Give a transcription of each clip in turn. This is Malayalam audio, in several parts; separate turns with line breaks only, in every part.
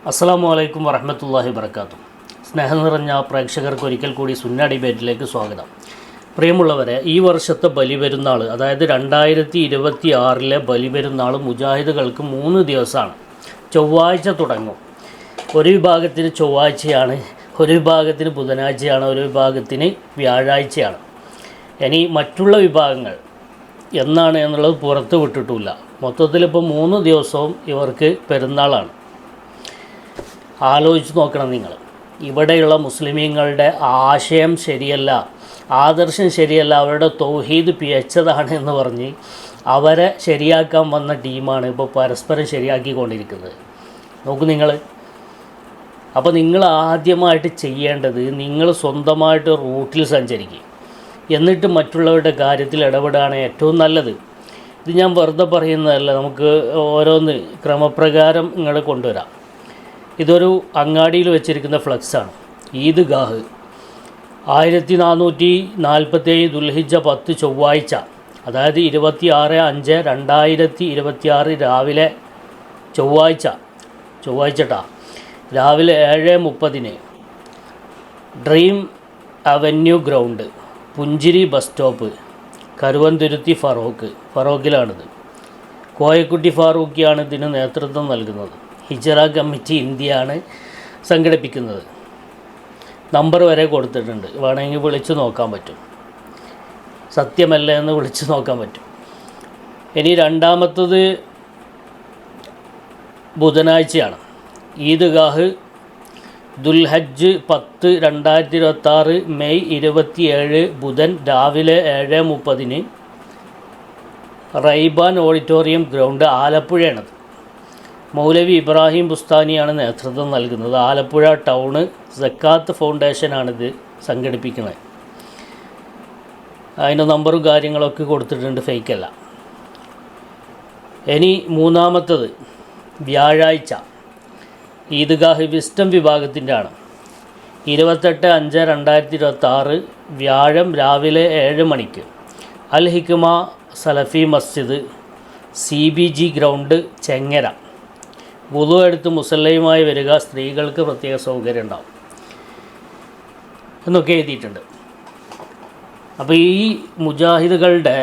അസ്സലാമു അലൈക്കും വറഹ്മത്തുള്ളാഹി വബറകാതുഹു. സ്നേഹം നിറഞ്ഞ പ്രേക്ഷകർക്ക് ഒരിക്കൽ കൂടി സുന്ന ഡിബേറ്റിലേക്ക് സ്വാഗതം. പ്രിയമുള്ളവരെ, ഈ വർഷത്തെ ബലിപെരുന്നാൾ, അതായത് 2026 ബലിപെരുന്നാൾ മുജാഹിദുകൾക്ക് 3 ദിവസമാണ്. ചൊവ്വാഴ്ച തുടങ്ങും. ഒരു വിഭാഗത്തിന് ചൊവ്വാഴ്ചയാണ്, ഒരു വിഭാഗത്തിന് ബുധനാഴ്ചയാണ്, ഒരു വിഭാഗത്തിന് വ്യാഴാഴ്ചയാണ്. ഇനി മറ്റുള്ള വിഭാഗങ്ങൾ എന്നാണ് എന്നുള്ളത് പുറത്ത് വിട്ടിട്ടില്ല. മൊത്തത്തിലിപ്പോൾ 3 ദിവസവും ഇവർക്ക് പെരുന്നാളാണ്. ആലോചിച്ച് നോക്കണം നിങ്ങൾ. ഇവിടെയുള്ള മുസ്ലിമീങ്ങളുടെ ആശയം ശരിയല്ല, ആദർശം ശരിയല്ല, അവരുടെ തൗഹീദ് പിഴച്ചതാണ് എന്ന് പറഞ്ഞ് അവരെ ശരിയാക്കാൻ വന്ന ടീമാണ് ഇപ്പോൾ പരസ്പരം ശരിയാക്കിക്കൊണ്ടിരിക്കുന്നത്. നോക്കൂ നിങ്ങൾ. അപ്പോൾ നിങ്ങൾ ആദ്യമായിട്ട് ചെയ്യേണ്ടത്, നിങ്ങൾ സ്വന്തമായിട്ട് റൂട്ടിൽ സഞ്ചരിക്കുക, എന്നിട്ട് മറ്റുള്ളവരുടെ കാര്യത്തിൽ ഇടപെടാണ് ഏറ്റവും നല്ലത്. ഇത് ഞാൻ വെറുതെ പറയുന്നതല്ല, നമുക്ക് ഓരോന്ന് ക്രമപ്രകാരം നിങ്ങൾ കൊണ്ടുവരാം. ഇതൊരു അങ്ങാടിയിൽ വെച്ചിരിക്കുന്ന ഫ്ലക്സാണ്. ഈദ്ഗാഹ് 1447 ദുൽഹിജ്ജ 10 ചൊവ്വാഴ്ച, അതായത് 26/5/2026 രാവിലെ ചൊവ്വാഴ്ച രാവിലെ 7:30 ഡ്രീം അവന്യൂ ഗ്രൗണ്ട്, പുഞ്ചിരി ബസ് സ്റ്റോപ്പ്, കരുവന്തുരുത്തി ഫറോക്കിലാണിത്. കോയക്കുട്ടി ഫാറൂഖിയാണ് ഇതിന് നേതൃത്വം നൽകുന്നത്. ഹിജറ കമ്മിറ്റി ഇന്ത്യയാണ് സംഘടിപ്പിക്കുന്നത്. നമ്പർ വരെ കൊടുത്തിട്ടുണ്ട്, വേണമെങ്കിൽ വിളിച്ച് നോക്കാൻ പറ്റും. സത്യമല്ല എന്ന് വിളിച്ച് നോക്കാൻ പറ്റും. ഇനി രണ്ടാമത്തത് ബുധനാഴ്ചയാണ്. ഈദ്ഗാഹ് ദുൽഹജ്ജ് 10 2026 മെയ് 27 ബുധൻ രാവിലെ 7:30 റൈബാൻ ഓഡിറ്റോറിയം ഗ്രൗണ്ട്, ആലപ്പുഴയാണത്. മൗലവി ഇബ്രാഹിം ബുസ്താനിയാണ് നേതൃത്വം നൽകുന്നത്. ആലപ്പുഴ ടൗണ് സക്കാത്ത് ഫൗണ്ടേഷനാണിത് സംഘടിപ്പിക്കുന്നത്. അതിൻ്റെ നമ്പറും കാര്യങ്ങളൊക്കെ കൊടുത്തിട്ടുണ്ട്, ഫേക്കല്ല. ഇനി മൂന്നാമത്തത് വ്യാഴാഴ്ച. ഈദ്ഗാഹ് വിസ്റ്റം വിഭാഗത്തിൻ്റെ ആണ്. 28/5/2026 വ്യാഴം രാവിലെ 7 മണിക്ക് അൽ ഹിക്മ സലഫി മസ്ജിദ്, CBG ഗ്രൗണ്ട്, ചെങ്ങര. വുളു എടുത്ത് മുസല്ലയുമായി വരിക, സ്ത്രീകൾക്ക് പ്രത്യേക സൗകര്യം ഉണ്ടാവും എന്നൊക്കെ എഴുതിയിട്ടുണ്ട്. അപ്പോൾ ഈ മുജാഹിദുകളുടെ,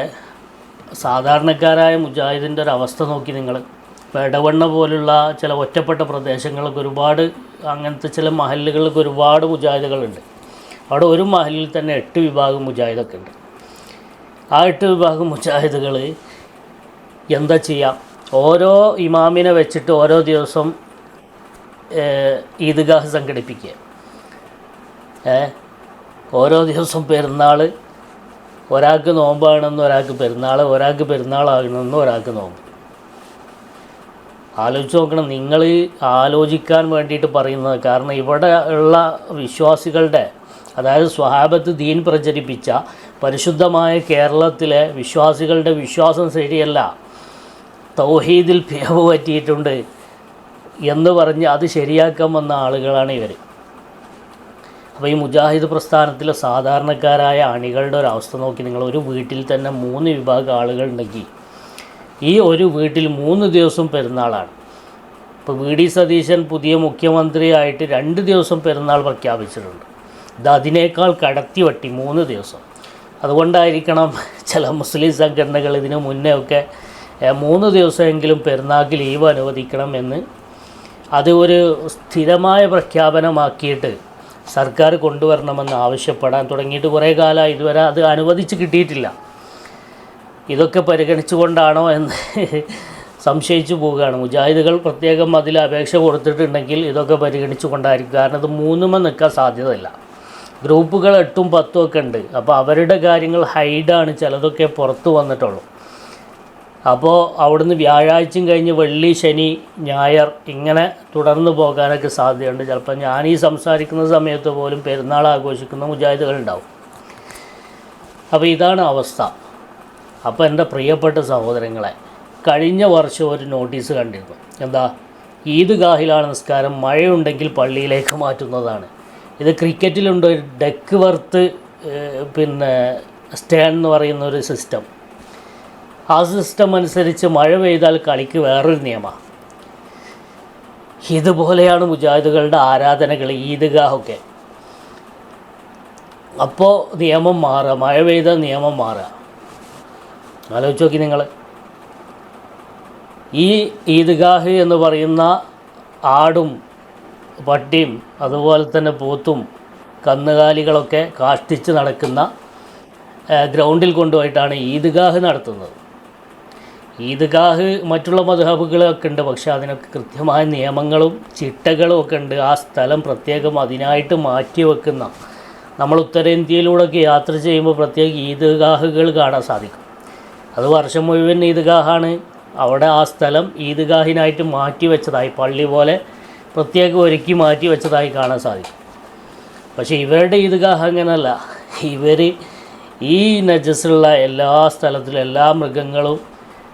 സാധാരണക്കാരായ മുജാഹിദിൻ്റെ ഒരു അവസ്ഥ നോക്കി നിങ്ങൾ. എടവണ്ണ പോലുള്ള ചില ഒറ്റപ്പെട്ട പ്രദേശങ്ങൾക്ക് ഒരുപാട്, അങ്ങനത്തെ ചില മഹല്ലുകൾക്ക് ഒരുപാട് മുജാഹിദുകളുണ്ട്. അവിടെ ഒരു മഹലിൽ തന്നെ 8 വിഭാഗം മുജാഹിദൊക്കെ ഉണ്ട്. ആ 8 വിഭാഗം മുജാഹിദുകൾ എന്താ ചെയ്യുക? ഓരോ ഇമാമിനെ വെച്ചിട്ട് ഓരോ ദിവസം ഈദ്ഗാഹ് സംഘടിപ്പിക്കുക. ഓരോ ദിവസം പെരുന്നാൾ, ഒരാൾക്ക് നോമ്പാണെന്ന് ഒരാൾക്ക് പെരുന്നാൾ, ഒരാൾക്ക് പെരുന്നാളാകണമെന്ന് ഒരാൾക്ക് നോമ്പ്. ആലോചിച്ച് നോക്കണം. നിങ്ങൾ ആലോചിക്കാൻ വേണ്ടിയിട്ട് പറയുന്നത്. കാരണം ഇവിടെ ഉള്ള വിശ്വാസികളുടെ, അതായത് സ്വഹാബത്ത് ദീൻ പ്രചരിപ്പിച്ച പരിശുദ്ധമായ കേരളത്തിലെ വിശ്വാസികളുടെ വിശ്വാസം ശരിയല്ല, തൗഹീദിൽ പിഴവ് പറ്റിയിട്ടുണ്ട് എന്ന് പറഞ്ഞ് അത് ശരിയാക്കാൻ വന്ന ആളുകളാണ് ഇവർ. അപ്പോൾ ഈ മുജാഹിദ് പ്രസ്ഥാനത്തിലെ സാധാരണക്കാരായ അണികളുടെ ഒരു അവസ്ഥ നോക്കി നിങ്ങൾ. ഒരു വീട്ടിൽ തന്നെ 3 വിഭാഗം ആളുകളുണ്ടെങ്കിൽ ഈ ഒരു വീട്ടിൽ 3 ദിവസം പെരുന്നാളാണ്. ഇപ്പോൾ VD സതീശൻ പുതിയ മുഖ്യമന്ത്രിയായിട്ട് 2 ദിവസം പെരുന്നാൾ പ്രഖ്യാപിച്ചിട്ടുണ്ട്. ഇത് അതിനേക്കാൾ കടത്തി വട്ടി 3 ദിവസം. അതുകൊണ്ടായിരിക്കണം ചില മുസ്ലിം സംഘടനകൾ ഇതിനു മുന്നേ ഒക്കെ 3 ദിവസമെങ്കിലും പെരുന്നാൾക്ക് ലീവ് അനുവദിക്കണം എന്ന് അത് ഒരു സ്ഥിരമായ പ്രഖ്യാപനമാക്കിയിട്ട് സർക്കാർ കൊണ്ടുവരണമെന്ന് ആവശ്യപ്പെടാൻ തുടങ്ങിയിട്ട് കുറേ കാലമായി. ഇതുവരെ അത് അനുവദിച്ച് കിട്ടിയിട്ടില്ല. ഇതൊക്കെ പരിഗണിച്ചുകൊണ്ടാണോ എന്ന് സംശയിച്ചു പോവുകയാണ്. മുജാഹിദുകൾ പ്രത്യേകം അതിൽ അപേക്ഷ കൊടുത്തിട്ടുണ്ടെങ്കിൽ ഇതൊക്കെ പരിഗണിച്ചു കൊണ്ടായിരിക്കും. കാരണം ഇത് 3 നിൽക്കാൻ സാധ്യതയില്ല. ഗ്രൂപ്പുകൾ 8ഉം 10ഉം ഒക്കെ ഉണ്ട്. അപ്പോൾ അവരുടെ കാര്യങ്ങൾ ഹൈഡാണ്, ചിലതൊക്കെ പുറത്ത് വന്നിട്ടുള്ളൂ. അപ്പോൾ അവിടുന്ന് വ്യാഴാഴ്ചയും കഴിഞ്ഞ് വെള്ളി, ശനി, ഞായർ ഇങ്ങനെ തുടർന്ന് പോകാനൊക്കെ സാധ്യതയുണ്ട്. ചിലപ്പോൾ ഞാൻ ഈ സംസാരിക്കുന്ന സമയത്ത് പോലും പെരുന്നാൾ ആഘോഷിക്കുന്ന മുജാഹിദുകളുണ്ടാവും. അപ്പോൾ ഇതാണ് അവസ്ഥ. അപ്പോൾ എൻ്റെ പ്രിയപ്പെട്ട സഹോദരങ്ങളെ, കഴിഞ്ഞ വർഷം ഒരു നോട്ടീസ് കണ്ടിരുന്നു. എന്താ? ഈദ്ഗാഹിലാണ് നിസ്കാരം, മഴയുണ്ടെങ്കിൽ പള്ളിയിലേക്ക് മാറ്റുന്നതാണ്. ഇത് ക്രിക്കറ്റിലുണ്ട് ഒരു ഡെക്ക് വർത്ത് സ്റ്റേൺ എന്ന് പറയുന്ന ഒരു സിസ്റ്റം. ആ സിസ്റ്റം അനുസരിച്ച് മഴ പെയ്താൽ കളിക്ക് വേറൊരു നിയമമാണ്. ഇതുപോലെയാണ് മുജാഹിദുകളുടെ ആരാധനകൾ, ഈദ്ഗാഹൊക്കെ. അപ്പോൾ നിയമം മാറുക, മഴ പെയ്ത നിയമം മാറുക. ആലോചിച്ച് നോക്കി നിങ്ങൾ. ഈ ഈദ്ഗാഹ് എന്ന് പറയുന്ന ആടും പട്ടിയും അതുപോലെ തന്നെ പോത്തും കന്നുകാലികളൊക്കെ കാഷ്ടിച്ച് നടക്കുന്ന ഗ്രൗണ്ടിൽ കൊണ്ടുപോയിട്ടാണ് ഈദ്ഗാഹ് നടത്തുന്നത്. ഈദ്ഗാഹ് മറ്റുള്ള മദ്ഹബുകളൊക്കെ ഉണ്ട്, പക്ഷേ അതിനൊക്കെ കൃത്യമായ നിയമങ്ങളും ചിട്ടകളും ഒക്കെ ഉണ്ട്. ആ സ്ഥലം പ്രത്യേകം അതിനായിട്ട് മാറ്റി വെക്കുന്ന, നമ്മൾ ഉത്തരേന്ത്യയിലൂടെയൊക്കെ യാത്ര ചെയ്യുമ്പോൾ പ്രത്യേക ഈദ്ഗാഹുകൾ കാണാൻ സാധിക്കും. അത് വർഷം മുഴുവൻ ഈദ്ഗാഹാണ്. അവിടെ ആ സ്ഥലം ഈദ്ഗാഹിനായിട്ട് മാറ്റി വെച്ചതായി, പള്ളി പോലെ പ്രത്യേകം ഒരുക്കി മാറ്റി വെച്ചതായി കാണാൻ സാധിക്കും. പക്ഷേ ഇവരുടെ ഈദ്ഗാഹ് അങ്ങനെയല്ല. ഇവർ ഈ നജസുള്ള എല്ലാ സ്ഥലത്തിലും എല്ലാ മൃഗങ്ങളും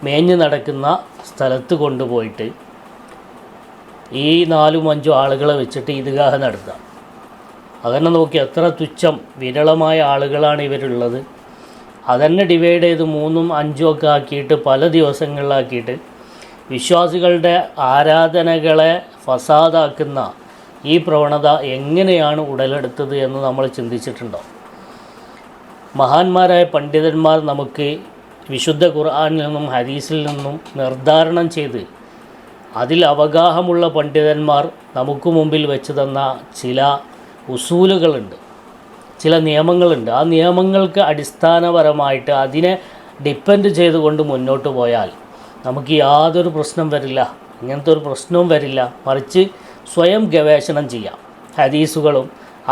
മേഞ്ഞ് നടക്കുന്ന സ്ഥലത്ത് കൊണ്ടുപോയിട്ട് ഈ 4-5 ആളുകളെ വെച്ചിട്ട് ഈദ്ഗാഹ് നടത്തുക. അതന്നെ നോക്കി എത്ര തുച്ഛം വിരളമായ ആളുകളാണ് ഇവരുള്ളത്. അതന്നെ ഡിവൈഡ് ചെയ്ത് 3-5 ഒക്കെ ആക്കിയിട്ട് പല ദിവസങ്ങളിലാക്കിയിട്ട് വിശ്വാസികളുടെ ആരാധനകളെ ഫസാദാക്കുന്ന ഈ പ്രവണത എങ്ങനെയാണ് ഉടലെടുത്തത് എന്ന് നമ്മൾ ചിന്തിച്ചിട്ടുണ്ടോ? മഹാന്മാരായ പണ്ഡിതന്മാർ നമുക്ക് വിശുദ്ധ ഖുർആനിൽ നിന്നും ഹദീസിൽ നിന്നും നിർദ്ധാരണം ചെയ്ത് അതിൽ അവഗാഹമുള്ള പണ്ഡിതന്മാർ നമുക്ക് മുമ്പിൽ വെച്ച് തന്ന ചില ഉസൂലുകളുണ്ട്, ചില നിയമങ്ങളുണ്ട്. ആ നിയമങ്ങൾക്ക് അടിസ്ഥാനപരമായിട്ട് അതിനെ ഡിപ്പെൻഡ് ചെയ്തുകൊണ്ട് മുന്നോട്ട് പോയാൽ നമുക്ക് യാതൊരു പ്രശ്നം വരില്ല, ഇങ്ങനത്തെ ഒരു പ്രശ്നവും വരില്ല. മറിച്ച് സ്വയം ഗവേഷണം ചെയ്യാം. ഹദീസുകളും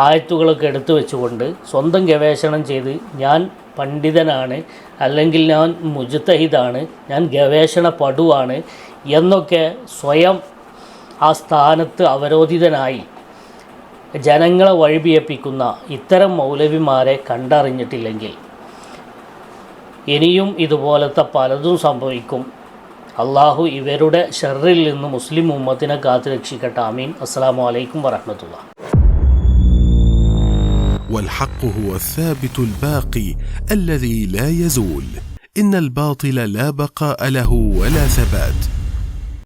ആയത്തുകളൊക്കെ എടുത്തു വെച്ചുകൊണ്ട് സ്വന്തം ഗവേഷണം ചെയ്ത് ഞാൻ പണ്ഡിതനാണ്, അല്ലെങ്കിൽ ഞാൻ മുജ്തഹിദാണ്, ഞാൻ ഗവേഷണ പടുവാണ് എന്നൊക്കെ സ്വയം ആ സ്ഥാനത്ത് അവരോധിതനായി ജനങ്ങളെ വഴിപിഴപ്പിക്കുന്ന ഇത്തരം മൗലവിമാരെ കണ്ടറിഞ്ഞിട്ടില്ലെങ്കിൽ ഇനിയും ഇതുപോലത്തെ പലതും സംഭവിക്കും. അള്ളാഹു ഇവരുടെ ഷർറിൽ നിന്ന് മുസ്ലിം ഉമ്മത്തിനെ കാത്തുരക്ഷിക്കട്ടെ. ആമീൻ. അസ്സലാമു അലൈക്കും വറഹ്മത്തുള്ളാഹി.
والحق هو الثابت الباقي الذي لا يزول. إن الباطل لا بقاء له ولا ثبات.